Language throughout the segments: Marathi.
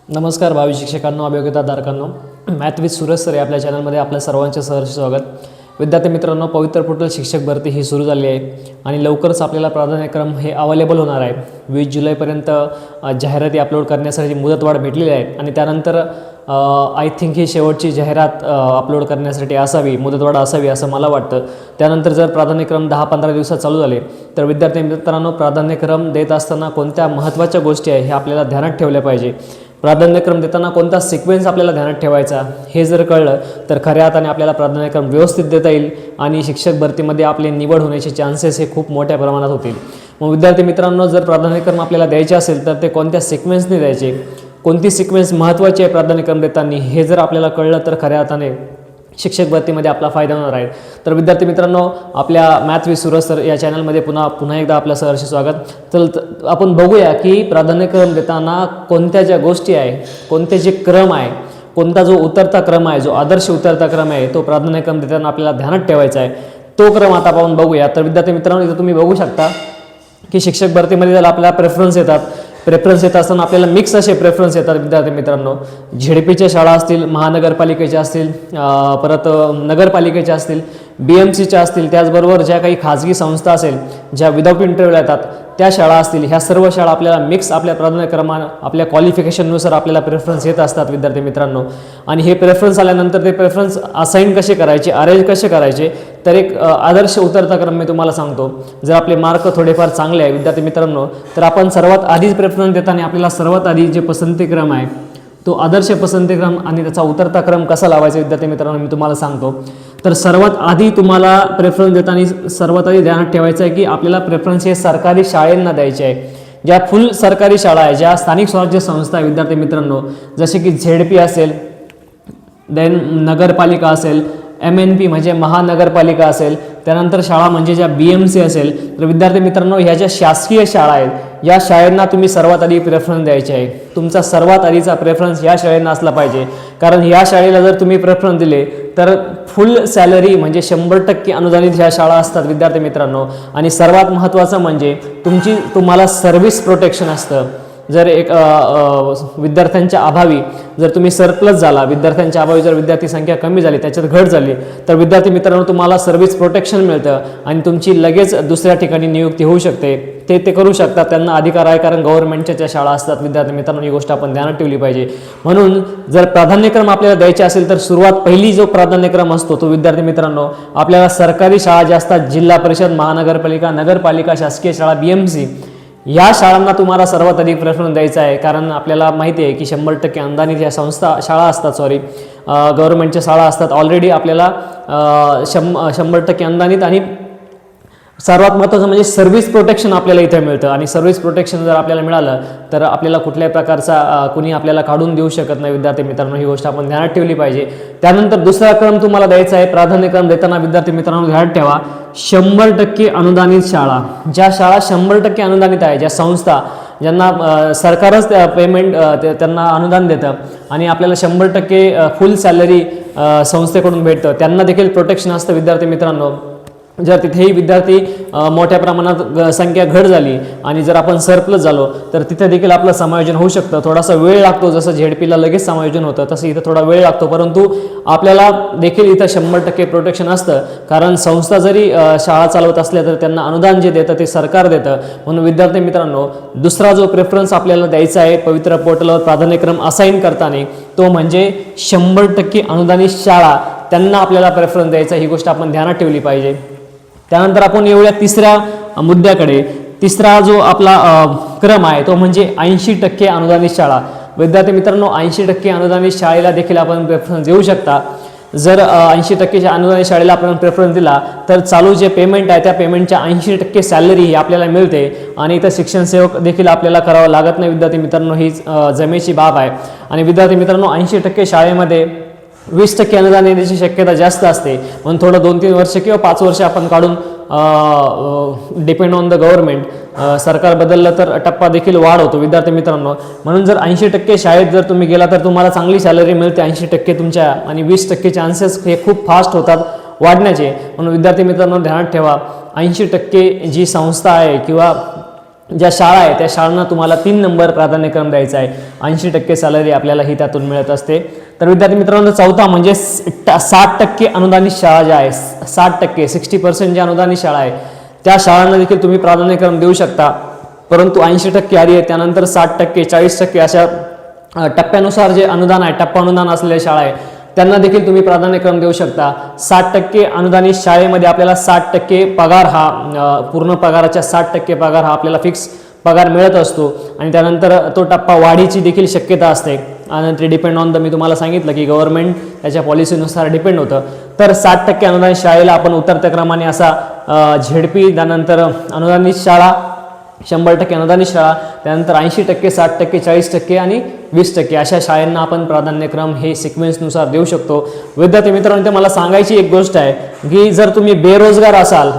नमस्कार भावी शिक्षकांनो, अभियोग्यताधारकांनो, मॅथ विथ सूरज सर या आपल्या चॅनलमध्ये आपल्या सर्वांचे सहर्ष स्वागत. विद्यार्थी मित्रांनो, पवित्र पोर्टल शिक्षक भरती ही सुरू झाली आहे आणि लवकरच आपल्याला प्राधान्यक्रम हे अवेलेबल होणार आहे. 20 जुलैपर्यंत जाहिराती अपलोड करण्यासाठी मुदतवाढ भेटलेली आहे आणि त्यानंतर आय थिंक ही शेवटची जाहिरात अपलोड करण्यासाठी असावी, मुदतवाढ असावी असं मला वाटतं. त्यानंतर जर प्राधान्यक्रम 10-15 दिवसात चालू झाले तर विद्यार्थी मित्रांनो, प्राधान्यक्रम देत असताना कोणत्या महत्त्वाच्या गोष्टी आहे हे आपल्याला ध्यानात ठेवल्या पाहिजे. प्राधान्यक्रम देताना कोणता सिक्वेन्स आपल्याला ध्यानात ठेवायचा हे जर कळलं तर खऱ्या अर्थाने आपल्याला प्राधान्यक्रम व्यवस्थित देता येईल आणि शिक्षक भरतीमध्ये आपली निवड होण्याचे चान्सेस हे खूप मोठ्या प्रमाणात होतील. मग विद्यार्थी मित्रांनो, जर प्राधान्यक्रम आपल्याला द्यायचे असेल तर ते कोणत्या सिक्वेन्सने द्यायचे, कोणती सिक्वेन्स महत्त्वाची आहे प्राधान्यक्रम देताना हे जर आपल्याला कळलं तर खऱ्या अर्थाने शिक्षक भरतीमध्ये आपला फायदा होणार आहे. तर विद्यार्थी मित्रांनो, आपल्या मॅथ विथ सूरज सर या चॅनलमध्ये पुन्हा एकदा आपलं सहर्ष स्वागत. तर आपण बघूया की प्राधान्यक्रम देताना कोणत्या ज्या गोष्टी आहे, कोणते जे क्रम आहे, कोणता जो उतरता क्रम आहे, जो आदर्श उतरता क्रम आहे, तो प्राधान्यक्रम देताना आपल्याला ध्यानात ठेवायचा आहे. तो क्रम आता आपण बघूया. तर विद्यार्थी मित्रांनो, इथं तुम्ही बघू शकता की शिक्षक भरतीमध्ये जर आपल्याला प्रेफरन्स येत असताना आपल्याला मिक्स असे प्रेफरन्स येतात. विद्यार्थी मित्रांनो, झेडपीच्या शाळा असतील, महानगरपालिकेच्या असतील, परत नगरपालिकेच्या असतील, BMCच्या असतील, त्याचबरोबर ज्या काही खाजगी संस्था असेल ज्या विदाऊट इंटरव्ह्यू येतात त्या शाळा असतील, ह्या सर्व शाळा आपल्याला मिक्स आपल्या प्राधान्यक्रमानं आपल्या क्वालिफिकेशननुसार आपल्याला प्रेफरन्स येत असतात. विद्यार्थी मित्रांनो, आणि हे प्रेफरन्स आल्यानंतर ते प्रेफरन्स असाईन कसे करायचे, अरेंज कसे करायचे, तर एक आदर्श उतरता क्रम मी तुम्हाला सांगतो. जर आपले मार्क थोडेफार चांगले आहे विद्यार्थी मित्रांनो, तर आपण सर्वात आधीच प्रेफरन्स देताना आपल्याला सर्वात आधी जे पसंतीक्रम आहे तो आदर्श पसंतीक्रम आणि त्याचा उतरता क्रम कसा लावायचा विद्यार्थी मित्रांनो मी तुम्हाला सांगतो. तर सर्वात आधी तुम्हाला प्रेफरन्स देताना सर्वात आधी ध्यानात ठेवायचं आहे की आपल्याला प्रेफरन्स हे सरकारी शाळांना द्यायचे आहे. ज्या फुल सरकारी शाळा आहे, ज्या स्थानिक स्वराज्य संस्था आहे विद्यार्थी मित्रांनो, जसे की ZP असेल, देन नगरपालिका असेल, MNP म्हणजे महानगरपालिका असेल, त्यानंतर शाळा म्हणजे ज्या BMC असेल, तर विद्यार्थी मित्रांनो, ह्या ज्या शासकीय शाळा आहेत या शाळांना तुम्ही सर्वात आधी प्रेफरन्स द्यायचे आहे. तुमचा सर्वात आधीचा प्रेफरन्स या शाळांना असला पाहिजे, कारण या शाळेला जर तुम्ही प्रेफरन्स दिले तर फुल सॅलरी म्हणजे 100% अनुदानित ह्या शाळा असतात विद्यार्थी मित्रांनो. आणि सर्वात महत्त्वाचं म्हणजे तुम्हाला सर्व्हिस प्रोटेक्शन असतं. जर एक विद्यार्थ्यांच्या अभावी जर तुम्ही सरप्लस झाला, विद्यार्थ्यांच्या अभावी जर विद्यार्थी संख्या कमी झाली, त्याच्यात घट झाली, तर विद्यार्थी मित्रांनो तुम्हाला सर्व्हिस प्रोटेक्शन मिळतं आणि तुमची लगेच दुसऱ्या ठिकाणी नियुक्ती होऊ शकते. ते करू शकतात, त्यांना अधिकार आहे, कारण गव्हर्नमेंटच्या ज्या शाळा असतात. विद्यार्थी मित्रांनो, ही गोष्ट आपण ध्यानात ठेवली पाहिजे. म्हणून जर प्राधान्यक्रम आपल्याला द्यायचे असेल तर सुरुवात पहिली जो प्राधान्यक्रम असतो तो विद्यार्थी मित्रांनो आपल्याला सरकारी शाळा ज्या असतात, जिल्हा परिषद, महानगरपालिका, नगरपालिका, शासकीय शाळा, BMC, या शाळांना तुम्हाला सर्वात अधिक प्रेफरन्स द्यायचा आहे. कारण आपल्याला माहिती आहे की 100% अनुदानित या शाळा असतात, गव्हर्नमेंटच्या शाळा असतात. ऑलरेडी आपल्याला 100% अनुदानित आणि सर्वात महत्त्वाचं म्हणजे सर्व्हिस प्रोटेक्शन आपल्याला इथे मिळतं. आणि सर्व्हिस प्रोटेक्शन जर आपल्याला मिळालं तर आपल्याला कुठल्याही प्रकारचा कुणी आपल्याला काढून देऊ शकत नाही. विद्यार्थी मित्रांनो, ही गोष्ट आपण ध्यानात ठेवली पाहिजे. त्यानंतर दुसरा क्रम तुम्हाला द्यायचा आहे. प्राधान्यक्रम देताना विद्यार्थी मित्रांनो ध्यानात ठेवा, 100% अनुदानित शाळा. ज्या शाळा 100% अनुदानित आहे, ज्या संस्था ज्यांना सरकारच पेमेंट त्यांना अनुदान देतं आणि आपल्याला 100% फुल सॅलरी संस्थेकडून भेटतं, त्यांना देखील प्रोटेक्शन असतं. विद्यार्थी मित्रांनो, जर तिथेही विद्यार्थी मोठ्या प्रमाणात संख्या घट झाली आणि जर आपण सरप्लस झालो तर तिथे देखील आपलं समायोजन होऊ शकतं. थोडासा वेळ लागतो, जसं ZPला लगेच समायोजन होतं तसं इथं थोडा वेळ लागतो, परंतु आपल्याला देखील इथं 100% प्रोटेक्शन असतं. कारण संस्था जरी शाळा चालवत असल्या तर त्यांना अनुदान जे देतं ते सरकार देतं. म्हणून विद्यार्थी मित्रांनो, दुसरा जो प्रेफरन्स आपल्याला द्यायचा आहे पवित्र पोर्टलवर प्राधान्यक्रम असाईन करताना, तो म्हणजे 100% अनुदानित शाळा, त्यांना आपल्याला प्रेफरन्स द्यायचा. ही गोष्ट आपण ध्यानात ठेवली पाहिजे. त्यानंतर आपण येऊया तिसऱ्या मुद्द्याकडे. तिसरा जो आपला क्रम आहे तो म्हणजे 80% अनुदानित शाळा. विद्यार्थी मित्रांनो, 80% अनुदानित शाळेला देखील आपण प्रेफरन्स देऊ शकता. जर 80% अनुदानित शाळेला आपण प्रेफरन्स दिला तर चालू जे पेमेंट आहे त्या पेमेंटच्या 80% सॅलरी ही आपल्याला मिळते आणि इथं शिक्षण सेवक देखील आपल्याला करावं लागत नाही. विद्यार्थी मित्रांनो, ही जमेची बाब आहे. आणि विद्यार्थी मित्रांनो, 80% शाळेमध्ये 20% अनुदान येण्याची शक्यता जास्त असते. म्हणून थोडं 2-3 वर्ष किंवा 5 वर्ष आपण काढून डिपेंड ऑन द गव्हर्नमेंट, सरकार बदललं तर टप्पा देखील वाढ होतो. विद्यार्थी मित्रांनो, म्हणून जर 80% शाळेत जर तुम्ही गेला तर तुम्हाला चांगली सॅलरी मिळते 80% तुमच्या, आणि 20% चान्सेस हे खूप फास्ट होतात वाढण्याचे. म्हणून विद्यार्थी मित्रांनो ध्यानात ठेवा, 80% जी संस्था आहे किंवा ज्या शाळा आहे त्या शाळांना तुम्हाला 3 नंबर प्राधान्यक्रम द्यायचा आहे. 80% सॅलरी आपल्याला ही त्यातून मिळत असते. तर विद्यार्थी मित्रांनो, चौथा म्हणजे 60% अनुदानित शाळा ज्या आहे, 60% 60% ज्या अनुदानित शाळा आहे त्या शाळांना देखील तुम्ही प्राधान्यक्रम देऊ शकता. परंतु 80% आधी आहे, त्यानंतर 60%, 40% अशा टप्प्यानुसार जे अनुदान आहे, टप्पा अनुदान असलेल्या शाळा आहे त्यांना देखील तुम्ही प्राधान्यक्रम देऊ शकता. 60% अनुदानित शाळेमध्ये आपल्याला 60% पगार हा पूर्ण पगाराच्या 60% पगार हा आपल्याला फिक्स पगार मिळत असतो आणि त्यानंतर तो टप्पा वाढीची देखील शक्यता असते आणि ते डिपेंड ऑन मी तुम्हाला सांगितलं की गव्हर्नमेंट त्याच्या पॉलिसीनुसार डिपेंड होतं. तर 60% अनुदानित शाळेला आपण उतरत्या क्रमाने असा झेडपी, त्यानंतर अनुदानित शाळा, 100% अनुदानित शाळा, त्यानंतर 80%, 60%, 40% आणि 20% अशा शाळांना आपण प्राधान्यक्रम हे सिक्वेन्सनुसार देऊ शकतो. विद्यार्थी मित्रांनो, ते मला सांगायची एक गोष्ट आहे की जर तुम्ही बेरोजगार असाल,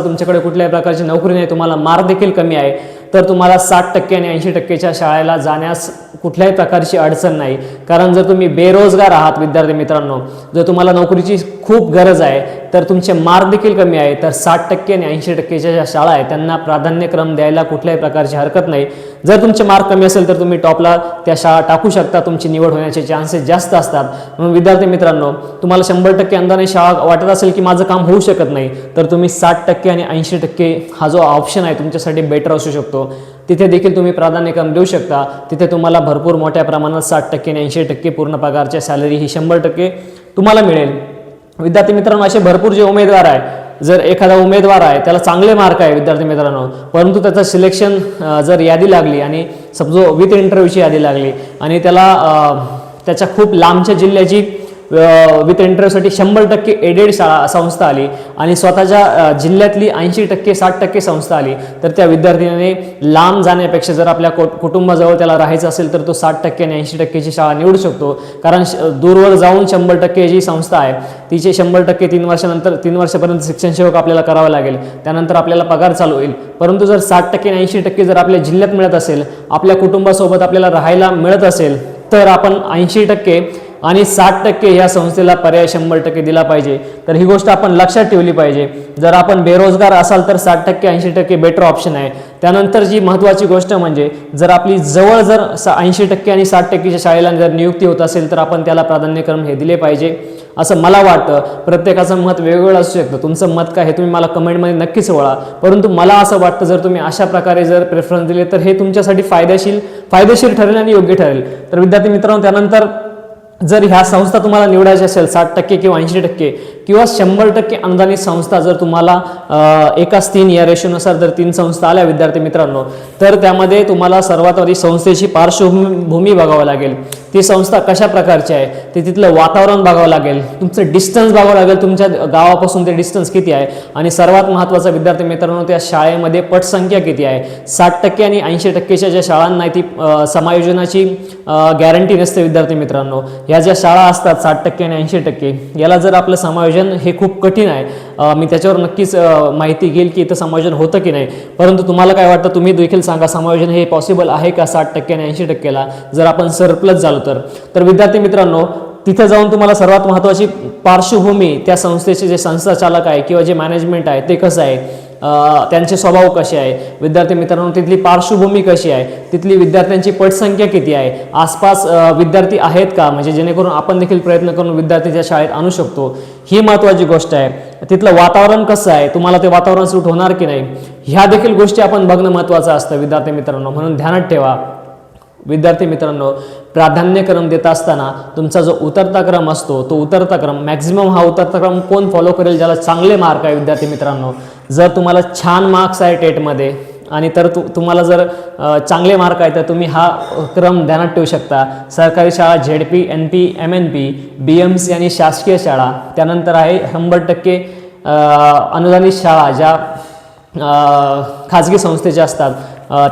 तुमच्याकडे कुठल्याही प्रकारची नोकरी नाही, तुम्हाला मार्क देखील कमी आहे, तर तुम्हाला 60% आणि 80%च्या शाळेला जाण्यास कुठल्याही प्रकारची अडचण नाही. कारण जर तुम्ही बेरोजगार आहात विद्यार्थी मित्रांनो, जर तुम्हाला नोकरीची खूप गरज आहे, तर तुमचे मार्क देखील कमी आहे, तर 60% आणि 80%च्या ज्या शाळा आहेत त्यांना प्राधान्यक्रम द्यायला कुठल्याही प्रकारची हरकत नाही. जर तुमचे मार्क कमी असेल तर तुम्ही टॉपला त्या शाळा टाकू शकता, तुमची निवड होण्याचे चान्सेस जास्त असतात. म्हणून विद्यार्थी मित्रांनो, तुम्हाला 100% अनुदानित शाळा वाटत असेल की माझं काम होऊ शकत नाही, तर तुम्ही 60% आणि 80% हा जो ऑप्शन आहे तुमच्यासाठी बेटर असू शकतो. तिथे देखील तुम्ही प्राधान्यक्रम देऊ शकता. तिथे तुम्हाला भरपूर मोठ्या प्रमाणात 60% आणि 80% पूर्ण पगारच्या सॅलरी ही 100% तुम्हाला मिळेल. विद्यार्थी मित्रांनो, असे भरपूर जे उमेदवार आहे, जर एखादा उमेदवार आहे त्याला चांगले मार्क आहे विद्यार्थी मित्रांनो, परंतु त्याचं सिलेक्शन जर यादी लागली आणि समजो विथ इंटरव्ह्यूची यादी लागली आणि त्याच्या खूप लांबच्या जिल्ह्याची विथ इंटरव्ह्यूसाठी 100% एडेड शाळा संस्था आली आणि स्वतःच्या जिल्ह्यातली 80%, 60% संस्था आली, तर त्या विद्यार्थ्याने लांब जाण्यापेक्षा जर आपल्या कुटुंबाजवळ त्याला राहायचं असेल तर तो 60% आणि 80%ची शाळा निवडू शकतो. कारण दूरवर जाऊन 100% जी संस्था आहे तिचे 100% 3 वर्षापर्यंत शिक्षण सेवक आपल्याला करावं लागेल, त्यानंतर आपल्याला पगार चालू होईल. परंतु जर 60% आणि 80% जर आपल्या जिल्ह्यात मिळत असेल, आपल्या कुटुंबासोबत आपल्याला राहायला मिळत असेल, तर आपण 80% आणि 60% ह्या संस्थेला पर्याय 100% दिला पाहिजे. तर ही गोष्ट आपण लक्षात ठेवली पाहिजे. जर आपण बेरोजगार असाल तर 60% 80% बेटर ऑप्शन आहे. त्यानंतर जी महत्त्वाची गोष्ट म्हणजे जर आपली जवळ जर 80% आणि 60%च्या शाळेला जर नियुक्ती होत असेल तर आपण त्याला प्राधान्यक्रम हे दिले पाहिजे असं मला वाटतं. प्रत्येकाचं मत वेगवेगळं असू शकतं. तुमचं मत काय हे तुम्ही मला कमेंटमध्ये नक्कीच वळा. परंतु मला असं वाटतं जर तुम्ही अशा प्रकारे जर प्रेफरन्स दिले तर हे तुमच्यासाठी फायदेशीर ठरेल आणि योग्य ठरेल. तर विद्यार्थी मित्रांनो, त्यानंतर जर ह्या संस्था तुम्हाला निवडायची असेल 60% किंवा 80% किंवा 100% अनुदानित संस्था जर तुम्हाला 1:3 या रेशोनुसार जर 3 संस्था आल्या विद्यार्थी मित्रांनो, तर त्यामध्ये तुम्हाला सर्वात आधी संस्थेची पार्श्वभूमी बघावं लागेल. ती संस्था कशा प्रकारची आहे, ते तिथलं वातावरण बघावं लागेल, तुमचं डिस्टन्स बघावं लागेल, तुमच्या गावापासून ते डिस्टन्स किती आहे आणि सर्वात महत्त्वाचा विद्यार्थी मित्रांनो, त्या शाळेमध्ये पटसंख्या किती आहे. 60% आणि 80%च्या ज्या शाळांना ती समायोजनाची गॅरंटी नसते विद्यार्थी मित्रांनो. ह्या ज्या शाळा असतात 60% आणि 80%, याला जर आपलं समायोजन हे खूप कठीण आहे. मी त्याच्यावर नक्कीच माहिती घेईल की इथं समायोजन होतं की नाही. परंतु तुम्हाला काय वाटतं, तुम्ही देखील सांगा, समायोजन हे पॉसिबल आहे का 60% आणि 80%ला जर आपण सरप्लस झालो तर. विद्यार्थी मित्रांनो, तिथे जाऊन तुम्हाला सर्वात महत्त्वाची पार्श्वभूमी, त्या संस्थेचे जे संस्था चालक आहे किंवा जे मॅनेजमेंट आहे ते कसं आहे, त्यांचे स्वभाव कसे आहे, विद्यार्थी मित्रांनो तिथली पार्श्वभूमी कशी आहे, तिथली विद्यार्थ्यांची पटसंख्या किती आहे, आसपास विद्यार्थी आहेत का, म्हणजे जेणेकरून आपण देखील प्रयत्न करून विद्यार्थी त्या शाळेत आणू शकतो. ही महत्त्वाची गोष्ट आहे. तिथलं वातावरण कसं आहे, तुम्हाला ते वातावरण सूट होणार की नाही, ह्या देखील गोष्टी आपण बघणं महत्त्वाचं असतं विद्यार्थी मित्रांनो. म्हणून ध्यानात ठेवा विद्यार्थी मित्रांनो, प्राधान्यक्रम देत असताना तुमचा जो उतरता क्रम असतो तो उतरता क्रम मॅक्झिमम हा उतरता क्रम कोण फॉलो करेल, ज्याला चांगले मार्क आहे विद्यार्थी मित्रांनो. जर तुम्हाला छान मार्क्स आहे टेटमध्ये आणि तर तुम्हाला जर चांगले मार्क आहे तर तुम्ही हा क्रम ध्यानात ठेवू शकता. सरकारी शाळा, ZP, NP, MNP, BMC आणि शासकीय शाळा. त्यानंतर आहे 100% अनुदानित शाळा, ज्या खाजगी संस्थेच्या असतात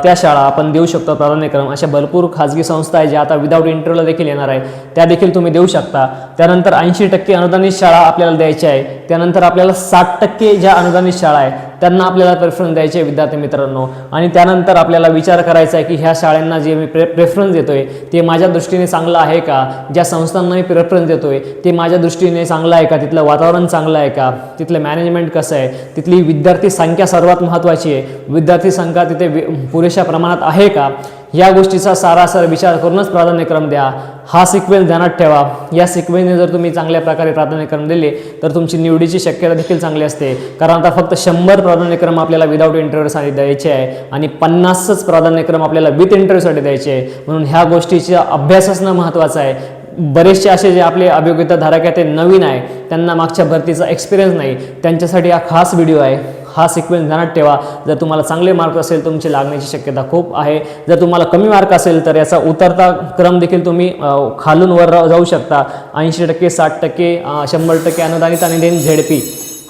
त्या शाळा आपण देऊ शकतो प्राधान्यक्रम. अशा भरपूर खाजगी संस्था आहे ज्या आता विदाऊट इंटरव्ह्यूला देखील येणार आहे, त्या देखील तुम्ही देऊ शकता. त्यानंतर 80% अनुदानित शाळा आपल्याला द्यायच्या आहे. त्यानंतर आपल्याला 60% ज्या अनुदानित शाळा आहे त्यांना आपल्याला प्रेफरन्स द्यायचे विद्यार्थी मित्रांनो. आणि त्यानंतर आपल्याला विचार करायचा आहे की ह्या शाळांना जे मी प्रेफरन्स देतोय ते माझ्या दृष्टीने चांगलं आहे का, ज्या संस्थांना मी प्रेफरन्स देतोय ते माझ्या दृष्टीने चांगलं आहे का, तिथलं वातावरण चांगलं आहे का, तिथलं मॅनेजमेंट कसं आहे, तिथली विद्यार्थी संख्या सर्वात महत्त्वाची आहे, विद्यार्थी संख्या तिथे पुरेशा प्रमाणात आहे का, या गोष्टीचा सारासार विचार करूनच प्राधान्यक्रम द्या. हा सिक्वेन्स ध्यानात ठेवा. या सिक्वेन्सने जर तुम्ही चांगल्या प्रकारे प्राधान्यक्रम दिले तर तुमची निवडीची शक्यता देखील चांगली असते. कारण आता फक्त 100 प्राधान्यक्रम आपल्याला विदाऊट इंटरव्ह्यूसाठी द्यायचे आहे आणि 50च प्राधान्यक्रम आपल्याला विथ इंटरव्ह्यूसाठी द्यायचे आहे. म्हणून ह्या गोष्टीचा अभ्यास असणं महत्त्वाचं आहे. बरेचसे असे जे आपले अभियोग्यताधारक आहेत ते नवीन आहे, त्यांना मागच्या भरतीचा एक्सपिरियन्स नाही, त्यांच्यासाठी हा खास व्हिडिओ आहे. हा सिक्वेन्स ध्यानात ठेवा. जर तुम्हाला चांगले मार्क असेल तुमची लागण्याची शक्यता खूप आहे. जर तुम्हाला कमी मार्क असेल तर याचा उतरता क्रम देखील तुम्ही खालून वर जाऊ शकता. 80%, 60%, 100% अनुदानित आणि देन ZP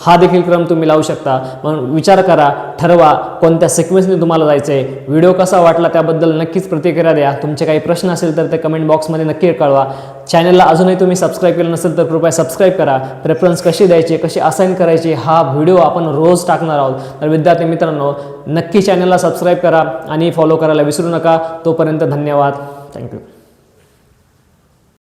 हा देखील क्रम तुम्ही लावू शकता. म्हणून विचार करा, ठरवा कोणत्या सिक्वेन्सने तुम्हाला जायचं आहे. व्हिडिओ कसा वाटला त्याबद्दल नक्कीच प्रतिक्रिया द्या. तुमचे काही प्रश्न असेल तर ते कमेंट बॉक्समध्ये नक्की कळवा. चॅनलला अजूनही तुम्ही सबस्क्राईब केलं नसेल तर कृपया सबस्क्राईब करा. प्रेफरन्स कशी द्यायचे, कशी असाइन करायचे हा व्हिडिओ आपण रोज टाकणार आहोत. तर विद्यार्थी मित्रांनो नक्की चॅनलला सबस्क्राईब करा आणि फॉलो करायला विसरू नका. तोपर्यंत धन्यवाद. थँक्यू.